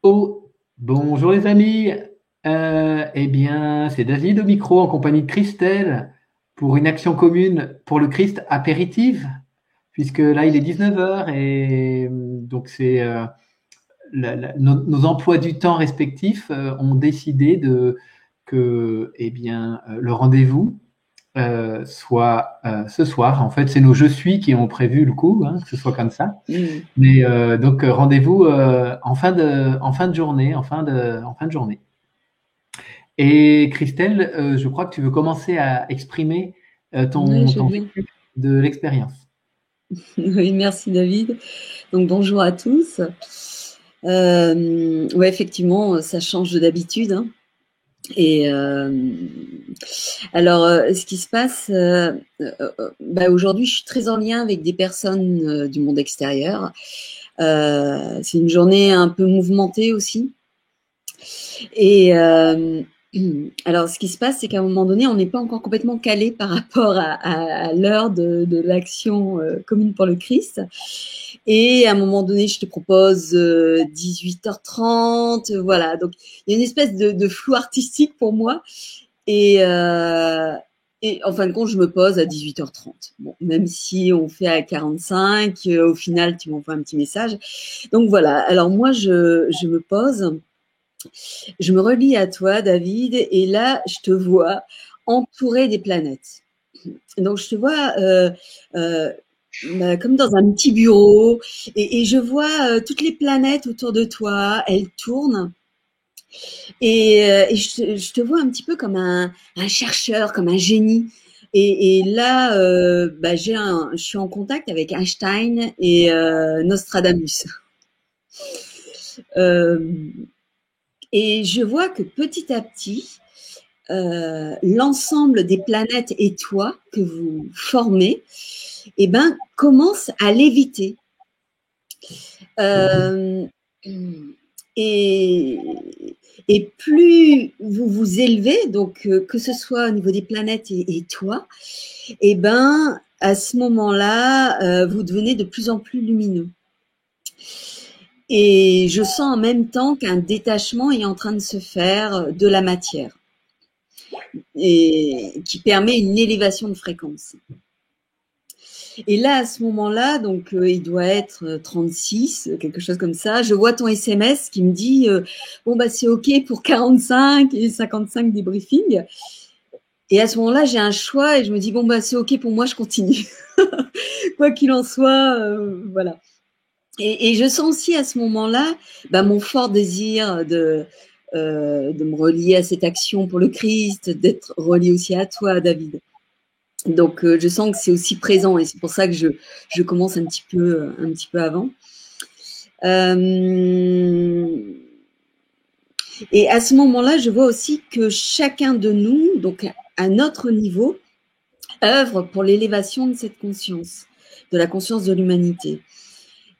Oh, bonjour les amis. Eh bien, c'est David au micro en compagnie de Christelle pour une action commune pour le Christ apéritive, puisque là il est 19 heures et donc c'est nos emplois du temps respectifs ont décidé que le rendez-vous soit ce soir. En fait, c'est nos Je suis qui ont prévu le coup, hein, que ce soit comme ça. Mm. Mais donc rendez-vous en fin de journée, en fin de journée. Et Christelle, je crois que tu veux commencer à exprimer Oui, je veux ton bien. vécu de l'expérience. Oui, merci David. Donc bonjour à tous. Ouais, effectivement, ça change de d'habitude, hein. Et alors, ce qui se passe, bah, aujourd'hui, je suis très en lien avec des personnes du monde extérieur. C'est une journée un peu mouvementée aussi. Et alors, ce qui se passe, c'est qu'à un moment donné, on n'est pas encore complètement calé par rapport à l'heure de l'action commune pour le Christ. Et à un moment donné, je te propose 18h30. Voilà. Donc, il y a une espèce de flou artistique pour moi. Et, euh, et en fin de compte, je me pose à 18h30. Bon, même si on fait à 45, au final, tu m'envoies un petit message. Donc voilà. Alors moi, je me pose. Je me relie à toi, David, et là, je te vois entouré des planètes. Donc, je te vois bah, comme dans un petit bureau, et je vois toutes les planètes autour de toi, elles tournent, et je te vois un petit peu comme un chercheur, comme un génie. Et là, bah, je suis en contact avec Einstein et Nostradamus. Euh, et je vois que petit à petit, l'ensemble des planètes et toi que vous formez, eh ben, commence à léviter. Oh, Euh, et, et plus vous vous élevez, donc que ce soit au niveau des planètes et toi, eh ben, à ce moment-là, vous devenez de plus en plus lumineux. Et je sens en même temps qu'un détachement est en train de se faire de la matière et qui permet une élévation de fréquence. Et là, à ce moment-là, donc il doit être 36, quelque chose comme ça. Je vois ton SMS qui me dit bon bah c'est ok pour 45 et 55 débriefing. Et à ce moment-là, j'ai un choix et je me dis bon bah c'est ok pour moi, je continue. Quoi qu'il en soit, voilà. Et je sens aussi à ce moment-là bah, mon fort désir de me relier à cette action pour le Christ, d'être relié aussi à toi, David. Donc, je sens que c'est aussi présent et c'est pour ça que je commence un petit peu avant. Euh, et à ce moment-là, je vois aussi que chacun de nous, donc à notre niveau, œuvre pour l'élévation de cette conscience, de la conscience de l'humanité.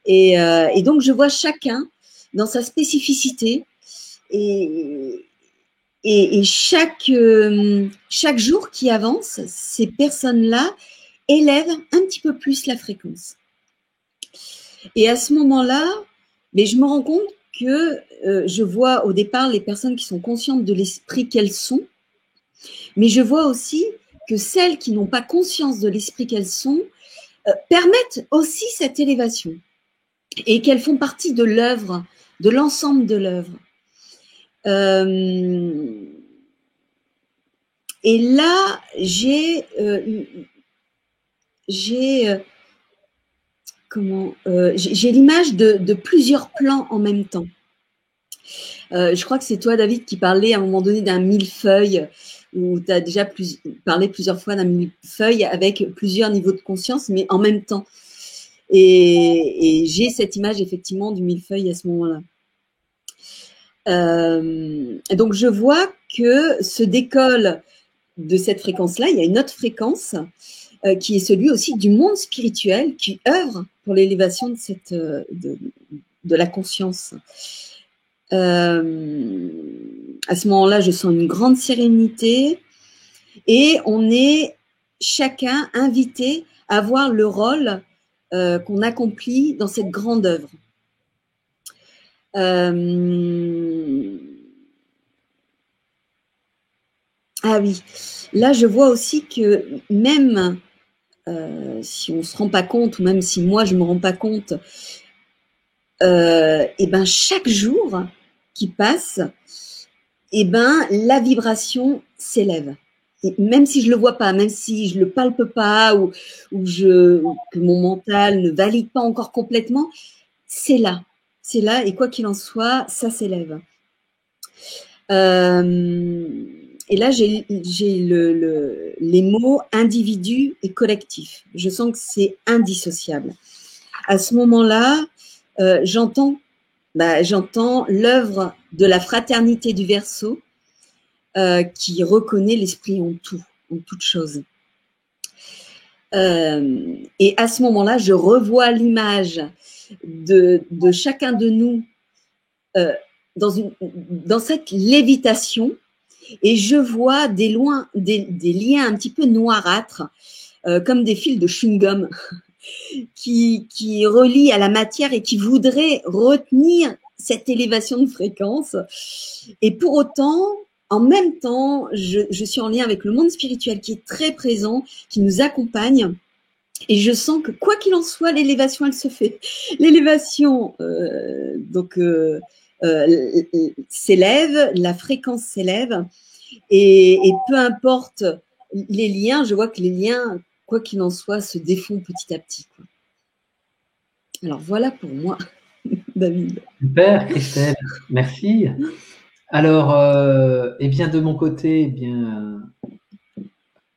Et donc, je vois chacun dans sa spécificité et, et chaque jour qui avance, ces personnes-là élèvent un petit peu plus la fréquence. Et à ce moment-là, mais je me rends compte que je vois au départ les personnes qui sont conscientes de l'esprit qu'elles sont, mais je vois aussi que celles qui n'ont pas conscience de l'esprit qu'elles sont permettent aussi cette élévation et qu'elles font partie de l'œuvre, de l'ensemble de l'œuvre. Euh, et là, j'ai j'ai l'image de plusieurs plans en même temps. Je crois que c'est toi, David, qui parlais à un moment donné d'un millefeuille, où tu as déjà parlé plusieurs fois d'un millefeuille avec plusieurs niveaux de conscience, mais en même temps. Et j'ai cette image effectivement du millefeuille à ce moment-là. Donc je vois que se décolle de cette fréquence-là, il y a une autre fréquence qui est celui aussi du monde spirituel qui œuvre pour l'élévation de la conscience. À ce moment-là, je sens une grande sérénité et on est chacun invité à voir le rôle qu'on accomplit dans cette grande œuvre. Ah oui, là je vois aussi que même si on ne se rend pas compte, ou même si moi je ne me rends pas compte, et ben chaque jour qui passe, et ben la vibration s'élève. Et même si je le vois pas, même si je le palpe pas, ou que mon mental ne valide pas encore complètement, c'est là, et quoi qu'il en soit, ça s'élève. Et là, j'ai les mots individu et collectif. Je sens que c'est indissociable. À ce moment-là, j'entends l'œuvre de la fraternité du Verseau qui reconnaît l'esprit en tout, en toute chose. Et à ce moment-là, je revois l'image de chacun de nous dans cette lévitation, et je vois des liens un petit peu noirâtres, comme des fils de chewing-gum qui relient à la matière et qui voudraient retenir cette élévation de fréquence. Et pour autant, en même temps, je suis en lien avec le monde spirituel qui est très présent, qui nous accompagne. Et je sens que quoi qu'il en soit, l'élévation, elle se fait. L'élévation, s'élève, la fréquence s'élève, et peu importe les liens, je vois que les liens, quoi qu'il en soit, se défont petit à petit, quoi. Alors voilà pour moi, David. Super, Christelle, merci. Alors, eh bien, de mon côté, eh bien,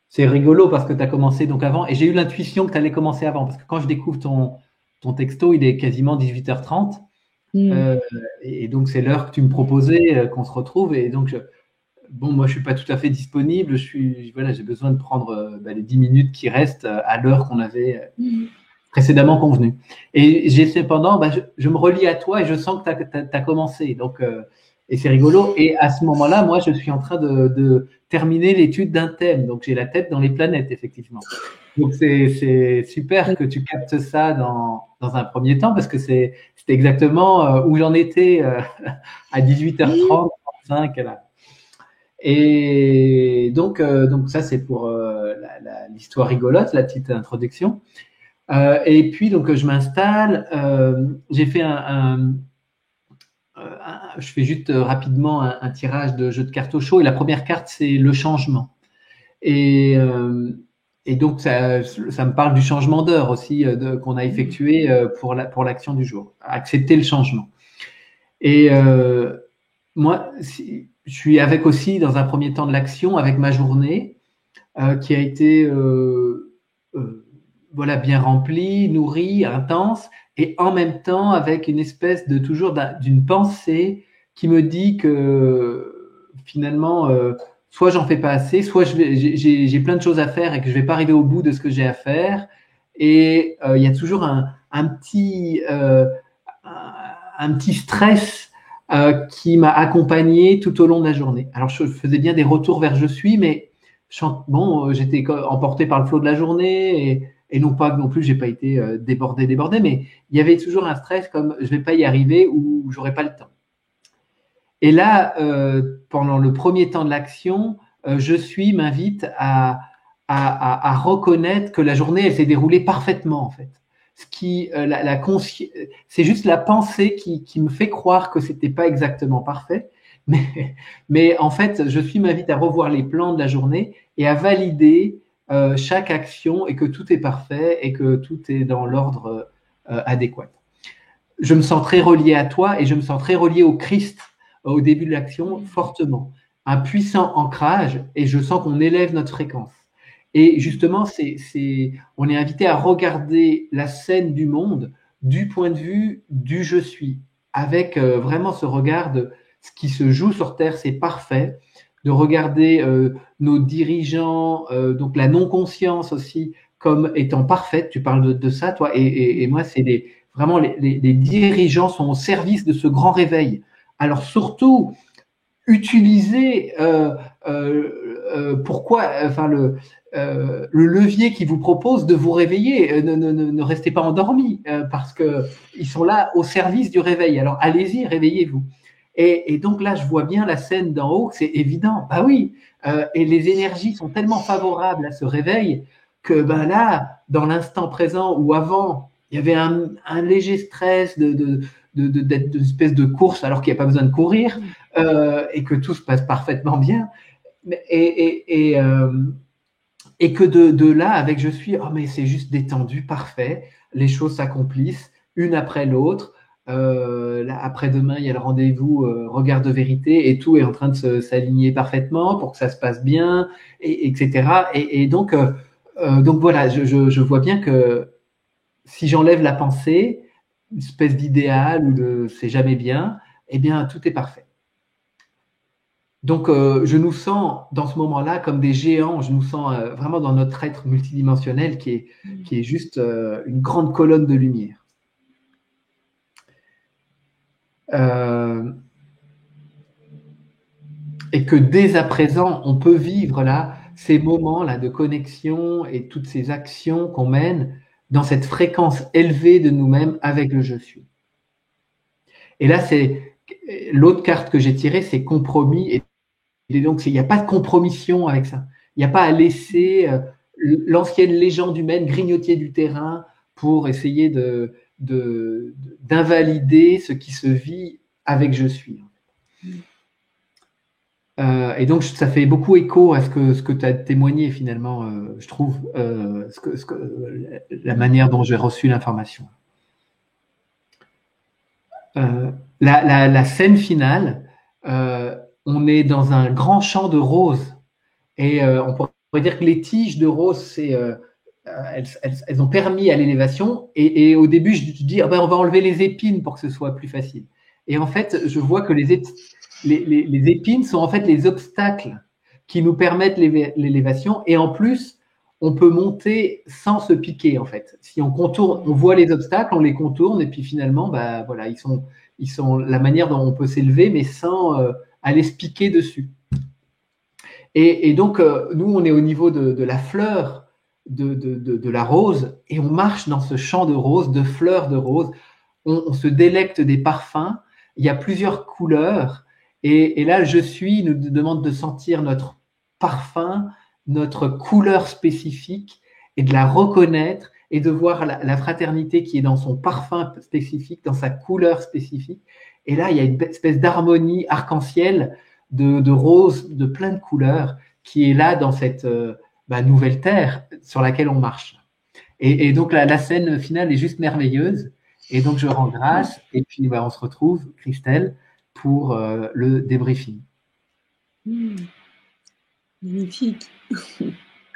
c'est rigolo parce que tu as commencé donc avant, et j'ai eu l'intuition que tu allais commencer avant, parce que quand je découvre ton texto, il est quasiment 18h30, et donc c'est l'heure que tu me proposais qu'on se retrouve, et donc, bon, moi je suis pas tout à fait disponible, voilà, j'ai besoin de prendre les 10 minutes qui restent à l'heure qu'on avait précédemment convenu. Et j'ai cependant, je me relie à toi et je sens que tu as commencé. Donc, et c'est rigolo. Et à ce moment-là, moi, je suis en train de terminer l'étude d'un thème. Donc, j'ai la tête dans les planètes, effectivement. Donc, c'est super que tu captes ça dans un premier temps, parce que c'est exactement où j'en étais à 18h30, 35, là. Et donc ça, c'est pour l'histoire rigolote, la petite introduction. Et puis, donc, je m'installe. J'ai fait je fais juste rapidement un tirage de jeu de cartes au chaud. Et la première carte, c'est le changement. Et donc, ça me parle du changement d'heure aussi qu'on a effectué pour l'action du jour. Accepter le changement. Et moi, je suis avec aussi, dans un premier temps de l'action, avec ma journée qui a été voilà, bien remplie, nourrie, intense, et en même temps avec une espèce de toujours d'une pensée qui me dit que finalement, soit j'en fais pas assez, soit j'ai plein de choses à faire et que je vais pas arriver au bout de ce que j'ai à faire. Et il y a toujours un petit stress qui m'a accompagné tout au long de la journée. Alors je faisais bien des retours vers je suis, mais bon, j'étais emporté par le flot de la journée, et non pas non plus, j'ai pas été débordé, mais il y avait toujours un stress comme je vais pas y arriver ou j'aurai pas le temps. Et là, pendant le premier temps de l'action, m'invite à reconnaître que la journée, elle s'est déroulée parfaitement, en fait. Ce qui, c'est juste la pensée qui me fait croire que c'était pas exactement parfait. Mais en fait, m'invite à revoir les plans de la journée et à valider chaque action, et que tout est parfait et que tout est dans l'ordre adéquat. Je me sens très relié à toi, et je me sens très relié au Christ au début de l'action, fortement. Un puissant ancrage, et je sens qu'on élève notre fréquence. Et justement, on est invité à regarder la scène du monde du point de vue du je suis, avec vraiment ce regard de ce qui se joue sur Terre, c'est parfait, de regarder nos dirigeants, donc la non-conscience aussi, comme étant parfaite. Tu parles de ça, toi, et moi, c'est vraiment les dirigeants sont au service de ce grand réveil. Alors surtout, utilisez pourquoi, enfin le levier qui vous propose de vous réveiller. Ne restez pas endormis parce que ils sont là au service du réveil. Alors allez-y, réveillez-vous. Et donc là, je vois bien la scène d'en haut, c'est évident. Bah oui, et les énergies sont tellement favorables à ce réveil que ben là, dans l'instant présent ou avant, il y avait un léger stress d'être d'une espèce de course alors qu'il n'y a pas besoin de courir et que tout se passe parfaitement bien. Et que de là, avec je suis, oh mais c'est juste détendu, parfait, les choses s'accomplissent une après l'autre. Après-demain, il y a le rendez-vous regard de vérité et tout est en train de s'aligner parfaitement pour que ça se passe bien, etc. Et donc voilà, je vois bien que si j'enlève la pensée, une espèce d'idéal ou de c'est jamais bien, eh bien tout est parfait. Donc, je nous sens dans ce moment-là comme des géants. Je nous sens vraiment dans notre être multidimensionnel qui est juste une grande colonne de lumière. Et que dès à présent, on peut vivre là ces moments-là de connexion et toutes ces actions qu'on mène dans cette fréquence élevée de nous-mêmes avec le je suis. Et là, c'est l'autre carte que j'ai tirée, c'est compromis. Et donc, il n'y a pas de compromission avec ça. Il n'y a pas à laisser l'ancienne légende humaine grignoter du terrain pour essayer d'invalider ce qui se vit avec je suis. Et donc, ça fait beaucoup écho à ce que tu as témoigné finalement, je trouve, la manière dont j'ai reçu l'information. La scène finale, on est dans un grand champ de roses et on pourrait dire que les tiges de roses, elles ont permis à l'élévation et au début je dis on va enlever les épines pour que ce soit plus facile. Et en fait, je vois que les épines sont en fait les obstacles qui nous permettent l'élévation et en plus on peut monter sans se piquer en fait. Si on contourne, on voit les obstacles, on les contourne et puis finalement, bah voilà, ils sont la manière dont on peut s'élever, mais sans aller se piquer dessus. Et donc, nous, on est au niveau de la fleur de la rose et on marche dans ce champ de roses, de fleurs de roses. On se délecte des parfums. Il y a plusieurs couleurs. Et là, je suis nous demande de sentir notre parfum, notre couleur spécifique et de la reconnaître et de voir la fraternité qui est dans son parfum spécifique, dans sa couleur spécifique. Et là, il y a une espèce d'harmonie arc-en-ciel de roses, de plein de couleurs, qui est là dans cette nouvelle terre sur laquelle on marche. Et donc la scène finale est juste merveilleuse. Et donc je rends grâce. Et puis on se retrouve, Christelle, pour le débriefing. Magnifique.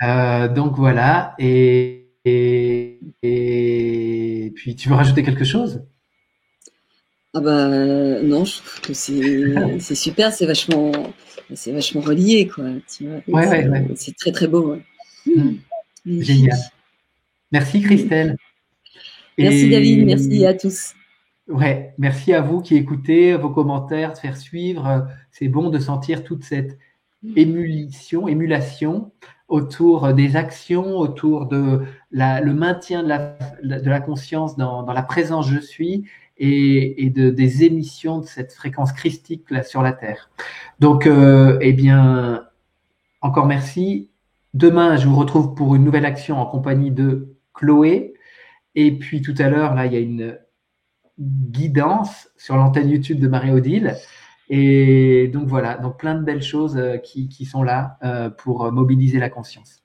Donc voilà. Et puis tu veux rajouter quelque chose? Ah bah non, je trouve que c'est super, c'est vachement relié quoi. Tu vois, Ouais. C'est très très beau. Ouais. Génial. Merci Christelle. Merci David, merci à tous. Ouais, merci à vous qui écoutez, vos commentaires, de faire suivre. C'est bon de sentir toute cette émulation autour des actions, autour de le maintien de la conscience dans la présence je suis et des émissions de cette fréquence christique là, sur la Terre. Donc, eh bien, encore merci. Demain, je vous retrouve pour une nouvelle action en compagnie de Chloé. Et puis tout à l'heure, là, il y a une guidance sur l'antenne YouTube de Marie-Odile. Et donc voilà, donc plein de belles choses qui sont là pour mobiliser la conscience.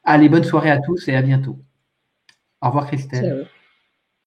Allez, bonne soirée à tous et à bientôt. Au revoir Christelle. Ciao.